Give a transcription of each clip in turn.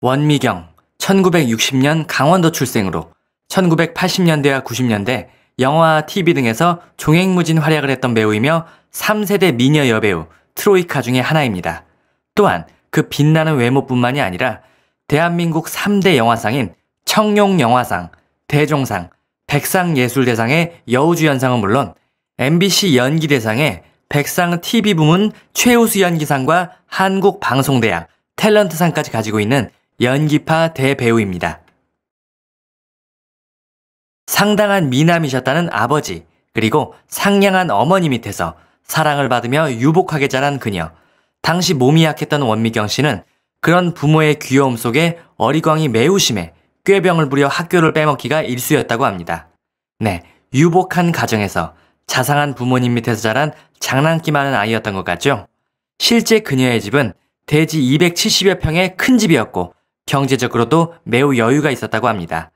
원미경, 1960년 강원도 출생으로 1980년대와 90년대 영화와 TV 등에서 종횡무진 활약을 했던 배우이며 3세대 미녀 여배우 트로이카 중의 하나입니다. 또한 그 빛나는 외모뿐만이 아니라 대한민국 3대 영화상인 청룡영화상, 대종상, 백상예술대상의 여우주연상은 물론 MBC 연기대상의 백상 TV 부문 최우수 연기상과 한국방송대학 탤런트상까지 가지고 있는 연기파 대배우입니다. 상당한 미남이셨다는 아버지, 그리고 상냥한 어머니 밑에서 사랑을 받으며 유복하게 자란 그녀. 당시 몸이 약했던 원미경 씨는 그런 부모의 귀여움 속에 어리광이 매우 심해 꾀병을 부려 학교를 빼먹기가 일쑤였다고 합니다. 네, 유복한 가정에서 자상한 부모님 밑에서 자란 장난기 많은 아이였던 것 같죠? 실제 그녀의 집은 대지 270여 평의 큰 집이었고 경제적으로도 매우 여유가 있었다고 합니다.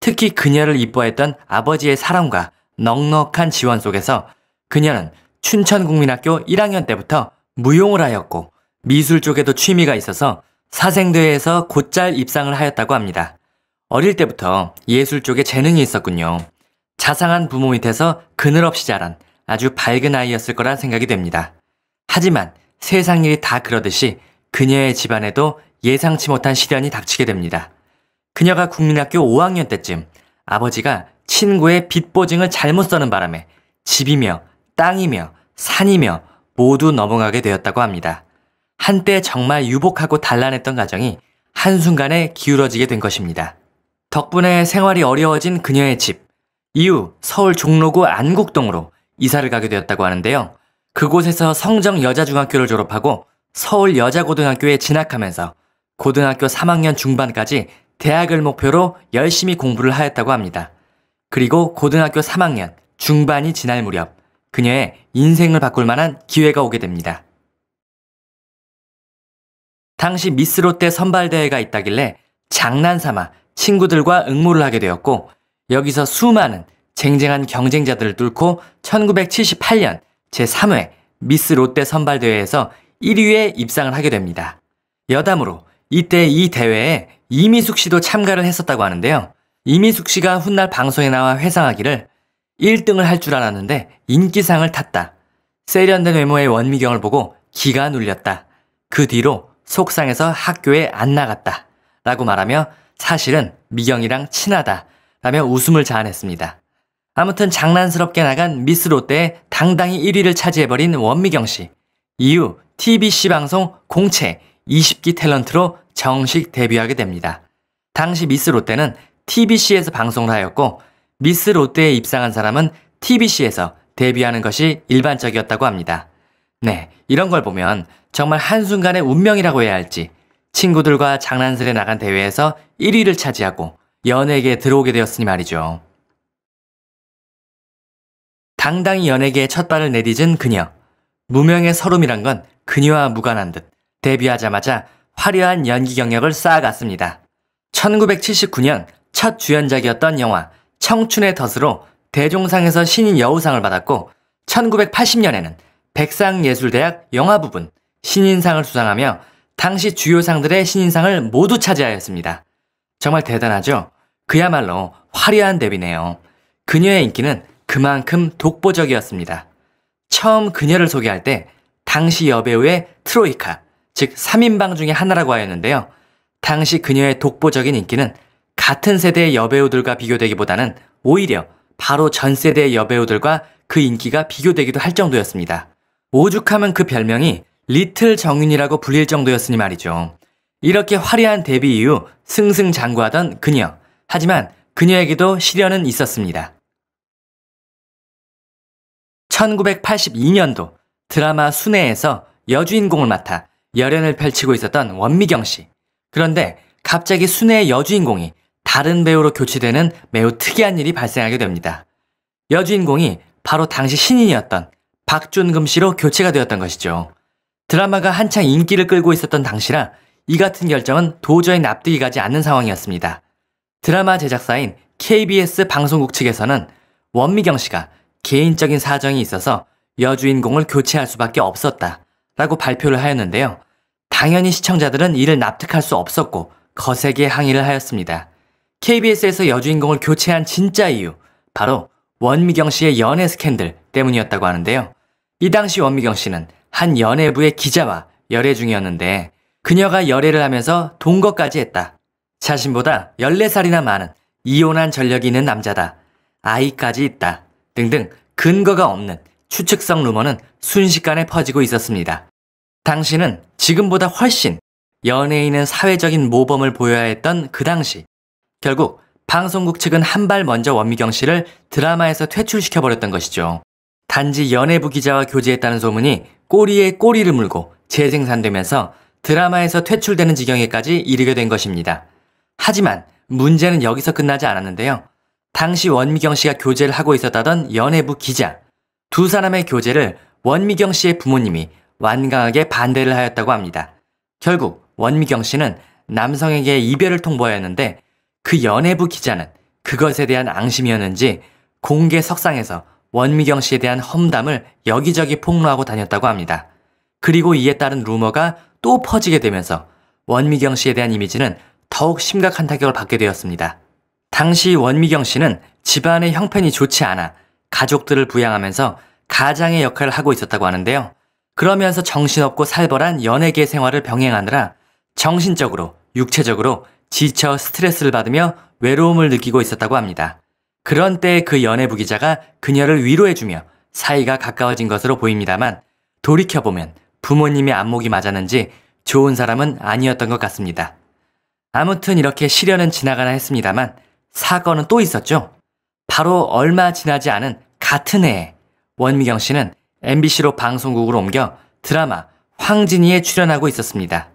특히 그녀를 이뻐했던 아버지의 사랑과 넉넉한 지원 속에서 그녀는 춘천국민학교 1학년 때부터 무용을 하였고 미술 쪽에도 취미가 있어서 사생대회에서 곧잘 입상을 하였다고 합니다. 어릴 때부터 예술 쪽에 재능이 있었군요. 자상한 부모 밑에서 그늘없이 자란 아주 밝은 아이였을 거란 생각이 됩니다. 하지만 세상 일이 다 그러듯이 그녀의 집안에도 예상치 못한 시련이 닥치게 됩니다. 그녀가 국민학교 5학년 때쯤 아버지가 친구의 빚 보증을 잘못 써는 바람에 집이며 땅이며 산이며 모두 넘어가게 되었다고 합니다. 한때 정말 유복하고 단란했던 가정이 한순간에 기울어지게 된 것입니다. 덕분에 생활이 어려워진 그녀의 집. 이후 서울 종로구 안국동으로 이사를 가게 되었다고 하는데요. 그곳에서 성정여자중학교를 졸업하고 서울여자고등학교에 진학하면서 고등학교 3학년 중반까지 대학을 목표로 열심히 공부를 하였다고 합니다. 그리고 고등학교 3학년 중반이 지날 무렵 그녀의 인생을 바꿀 만한 기회가 오게 됩니다. 당시 미스 롯데 선발대회가 있다길래 장난삼아 친구들과 응모를 하게 되었고 여기서 수많은 쟁쟁한 경쟁자들을 뚫고 1978년 제3회 미스 롯데 선발대회에서 1위에 입상을 하게 됩니다. 여담으로 이때 이 대회에 이미숙 씨도 참가를 했었다고 하는데요. 이미숙 씨가 훗날 방송에 나와 회상하기를 1등을 할 줄 알았는데 인기상을 탔다. 세련된 외모의 원미경을 보고 기가 눌렸다. 그 뒤로 속상해서 학교에 안 나갔다. 라고 말하며 사실은 미경이랑 친하다. 라며 웃음을 자아냈습니다. 아무튼 장난스럽게 나간 미스 롯데에 당당히 1위를 차지해버린 원미경 씨. 이후 TBC 방송 공채 20기 탤런트로 정식 데뷔하게 됩니다. 당시 미스 롯데는 TBC에서 방송을 하였고 미스 롯데에 입상한 사람은 TBC에서 데뷔하는 것이 일반적이었다고 합니다. 네, 이런 걸 보면 정말 한순간의 운명이라고 해야 할지 친구들과 장난스레 나간 대회에서 1위를 차지하고 연예계에 들어오게 되었으니 말이죠. 당당히 연예계에 첫 발을 내디딘 그녀. 무명의 서름이란 건 그녀와 무관한 듯 데뷔하자마자 화려한 연기 경력을 쌓아갔습니다. 1979년 첫 주연작이었던 영화 청춘의 덫으로 대종상에서 신인 여우상을 받았고 1980년에는 백상예술대학 영화부분 신인상을 수상하며 당시 주요 상들의 신인상을 모두 차지하였습니다. 정말 대단하죠? 그야말로 화려한 데뷔네요. 그녀의 인기는 그만큼 독보적이었습니다. 처음 그녀를 소개할 때 당시 여배우의 트로이카, 즉 3인방 중에 하나라고 하였는데요. 당시 그녀의 독보적인 인기는 같은 세대의 여배우들과 비교되기보다는 오히려 바로 전 세대의 여배우들과 그 인기가 비교되기도 할 정도였습니다. 오죽하면 그 별명이 리틀 정윤이라고 불릴 정도였으니 말이죠. 이렇게 화려한 데뷔 이후 승승장구하던 그녀. 하지만 그녀에게도 시련은 있었습니다. 1982년도 드라마 순애에서 여주인공을 맡아 열연을 펼치고 있었던 원미경 씨. 그런데 갑자기 순애의 여주인공이 다른 배우로 교체되는 매우 특이한 일이 발생하게 됩니다. 여주인공이 바로 당시 신인이었던 박준금 씨로 교체가 되었던 것이죠. 드라마가 한창 인기를 끌고 있었던 당시라 이 같은 결정은 도저히 납득이 가지 않는 상황이었습니다. 드라마 제작사인 KBS 방송국 측에서는 원미경 씨가 개인적인 사정이 있어서 여주인공을 교체할 수밖에 없었다 라고 발표를 하였는데요. 당연히 시청자들은 이를 납득할 수 없었고 거세게 항의를 하였습니다. KBS에서 여주인공을 교체한 진짜 이유, 바로 원미경 씨의 연애 스캔들 때문이었다고 하는데요. 이 당시 원미경 씨는 한 연예부의 기자와 열애 중이었는데 그녀가 열애를 하면서 동거까지 했다. 자신보다 14살이나 많은 이혼한 전력이 있는 남자다. 아이까지 있다. 등등 근거가 없는 추측성 루머는 순식간에 퍼지고 있었습니다. 당시는 지금보다 훨씬 연예인은 사회적인 모범을 보여야 했던 그 당시, 결국 방송국 측은 한 발 먼저 원미경 씨를 드라마에서 퇴출시켜버렸던 것이죠. 단지 연예부 기자와 교제했다는 소문이 꼬리에 꼬리를 물고 재생산되면서 드라마에서 퇴출되는 지경에까지 이르게 된 것입니다. 하지만 문제는 여기서 끝나지 않았는데요. 당시 원미경 씨가 교제를 하고 있었다던 연예부 기자, 두 사람의 교제를 원미경 씨의 부모님이 완강하게 반대를 하였다고 합니다. 결국 원미경 씨는 남성에게 이별을 통보하였는데 그 연예부 기자는 그것에 대한 앙심이었는지 공개 석상에서 원미경 씨에 대한 험담을 여기저기 폭로하고 다녔다고 합니다. 그리고 이에 따른 루머가 또 퍼지게 되면서 원미경 씨에 대한 이미지는 더욱 심각한 타격을 받게 되었습니다. 당시 원미경 씨는 집안의 형편이 좋지 않아 가족들을 부양하면서 가장의 역할을 하고 있었다고 하는데요. 그러면서 정신없고 살벌한 연예계 생활을 병행하느라 정신적으로, 육체적으로 지쳐 스트레스를 받으며 외로움을 느끼고 있었다고 합니다. 그런 때에 그 연예부 기자가 그녀를 위로해주며 사이가 가까워진 것으로 보입니다만 돌이켜보면 부모님의 안목이 맞았는지 좋은 사람은 아니었던 것 같습니다. 아무튼 이렇게 시련은 지나가나 했습니다만 사건은 또 있었죠. 바로 얼마 지나지 않은 같은 해에 원미경 씨는 MBC로 방송국으로 옮겨 드라마 황진이에 출연하고 있었습니다.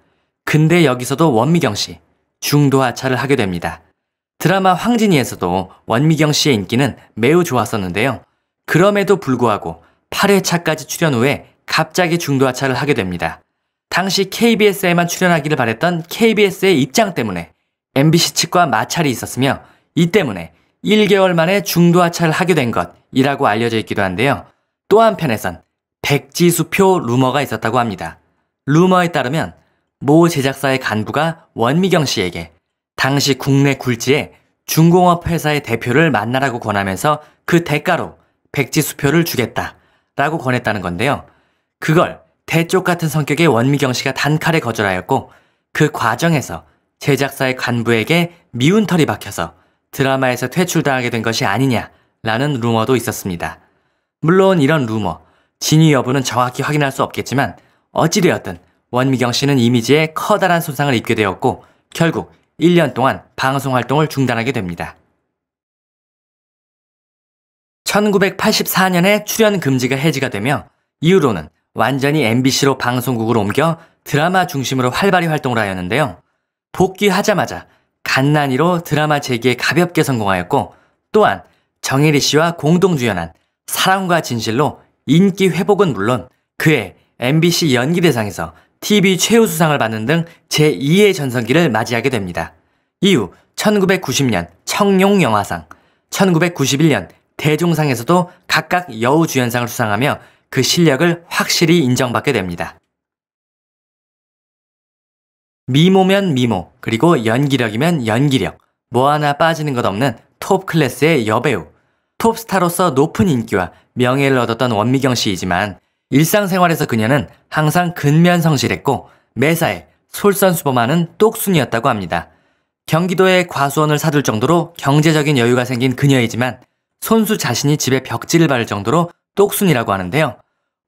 근데 여기서도 원미경 씨 중도 하차를 하게 됩니다. 드라마 황진이에서도 원미경 씨의 인기는 매우 좋았었는데요. 그럼에도 불구하고 8회차까지 출연 후에 갑자기 중도 하차를 하게 됩니다. 당시 KBS에만 출연하기를 바랬던 KBS의 입장 때문에 MBC 측과 마찰이 있었으며 이 때문에 1개월 만에 중도 하차를 하게 된 것이라고 알려져 있기도 한데요. 또 한편에선 백지수표 루머가 있었다고 합니다. 루머에 따르면 모 제작사의 간부가 원미경 씨에게 당시 국내 굴지의 중공업 회사의 대표를 만나라고 권하면서 그 대가로 백지수표를 주겠다라고 권했다는 건데요. 그걸 대쪽 같은 성격의 원미경 씨가 단칼에 거절하였고 그 과정에서 제작사의 간부에게 미운 털이 박혀서 드라마에서 퇴출당하게 된 것이 아니냐라는 루머도 있었습니다. 물론 이런 루머, 진위 여부는 정확히 확인할 수 없겠지만 어찌되었든 원미경 씨는 이미지에 커다란 손상을 입게 되었고 결국 1년 동안 방송 활동을 중단하게 됩니다. 1984년에 출연 금지가 해지가 되며 이후로는 완전히 MBC로 방송국으로 옮겨 드라마 중심으로 활발히 활동을 하였는데요. 복귀하자마자 갓난이로 드라마 재기에 가볍게 성공하였고 또한 정혜리 씨와 공동 주연한 사랑과 진실로 인기 회복은 물론 그해 MBC 연기대상에서 TV 최우수상을 받는 등 제2의 전성기를 맞이하게 됩니다. 이후 1990년 청룡영화상, 1991년 대종상에서도 각각 여우주연상을 수상하며 그 실력을 확실히 인정받게 됩니다. 미모면 미모, 그리고 연기력이면 연기력, 뭐 하나 빠지는 것 없는 톱 클래스의 여배우, 톱스타로서 높은 인기와 명예를 얻었던 원미경 씨이지만 일상생활에서 그녀는 항상 근면성실했고 매사에 솔선수범하는 똑순이었다고 합니다. 경기도에 과수원을 사둘 정도로 경제적인 여유가 생긴 그녀이지만 손수 자신이 집에 벽지를 바를 정도로 똑순이라고 하는데요.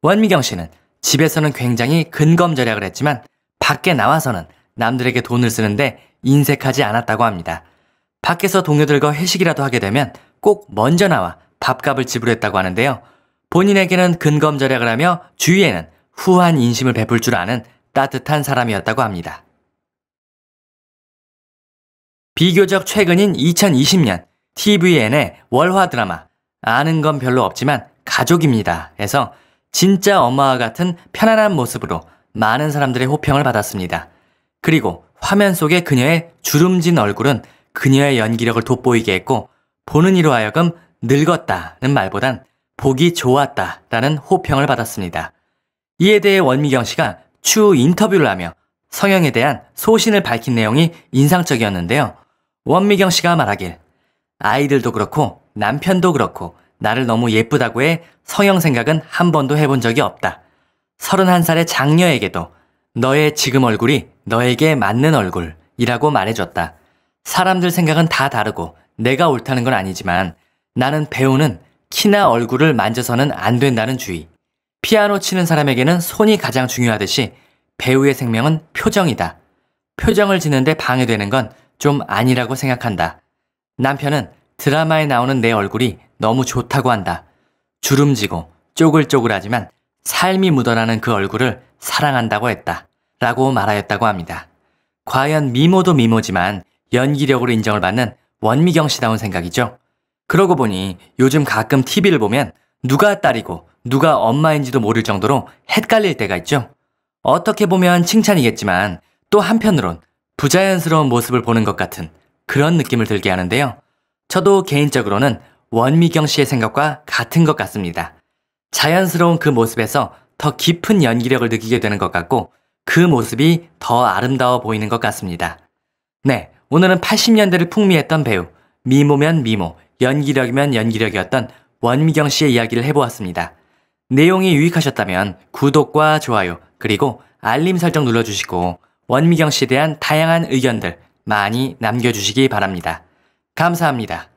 원미경 씨는 집에서는 굉장히 근검절약을 했지만 밖에 나와서는 남들에게 돈을 쓰는데 인색하지 않았다고 합니다. 밖에서 동료들과 회식이라도 하게 되면 꼭 먼저 나와 밥값을 지불했다고 하는데요. 본인에게는 근검절약을 하며 주위에는 후한 인심을 베풀 줄 아는 따뜻한 사람이었다고 합니다. 비교적 최근인 2020년 TVN의 월화 드라마 아는 건 별로 없지만 가족입니다 에서 진짜 엄마와 같은 편안한 모습으로 많은 사람들의 호평을 받았습니다. 그리고 화면 속의 그녀의 주름진 얼굴은 그녀의 연기력을 돋보이게 했고 보는 이로 하여금 늙었다는 말보단 보기 좋았다라는 호평을 받았습니다. 이에 대해 원미경 씨가 추후 인터뷰를 하며 성형에 대한 소신을 밝힌 내용이 인상적이었는데요. 원미경 씨가 말하길 아이들도 그렇고 남편도 그렇고 나를 너무 예쁘다고 해 성형 생각은 한 번도 해본 적이 없다. 31살의 장녀에게도 너의 지금 얼굴이 너에게 맞는 얼굴이라고 말해줬다. 사람들 생각은 다 다르고 내가 옳다는 건 아니지만 나는 배우는 키나 얼굴을 만져서는 안 된다는 주의. 피아노 치는 사람에게는 손이 가장 중요하듯이 배우의 생명은 표정이다. 표정을 짓는데 방해되는 건 좀 아니라고 생각한다. 남편은 드라마에 나오는 내 얼굴이 너무 좋다고 한다. 주름지고 쪼글쪼글하지만 삶이 묻어나는 그 얼굴을 사랑한다고 했다. 라고 말하였다고 합니다. 과연 미모도 미모지만 연기력으로 인정을 받는 원미경 씨다운 생각이죠. 그러고 보니 요즘 가끔 TV를 보면 누가 딸이고 누가 엄마인지도 모를 정도로 헷갈릴 때가 있죠. 어떻게 보면 칭찬이겠지만 또 한편으론 부자연스러운 모습을 보는 것 같은 그런 느낌을 들게 하는데요. 저도 개인적으로는 원미경 씨의 생각과 같은 것 같습니다. 자연스러운 그 모습에서 더 깊은 연기력을 느끼게 되는 것 같고 그 모습이 더 아름다워 보이는 것 같습니다. 네, 오늘은 80년대를 풍미했던 배우, 미모면 미모, 연기력이면 연기력이었던 원미경 씨의 이야기를 해보았습니다. 내용이 유익하셨다면 구독과 좋아요 그리고 알림 설정 눌러주시고 원미경 씨에 대한 다양한 의견들 많이 남겨주시기 바랍니다. 감사합니다.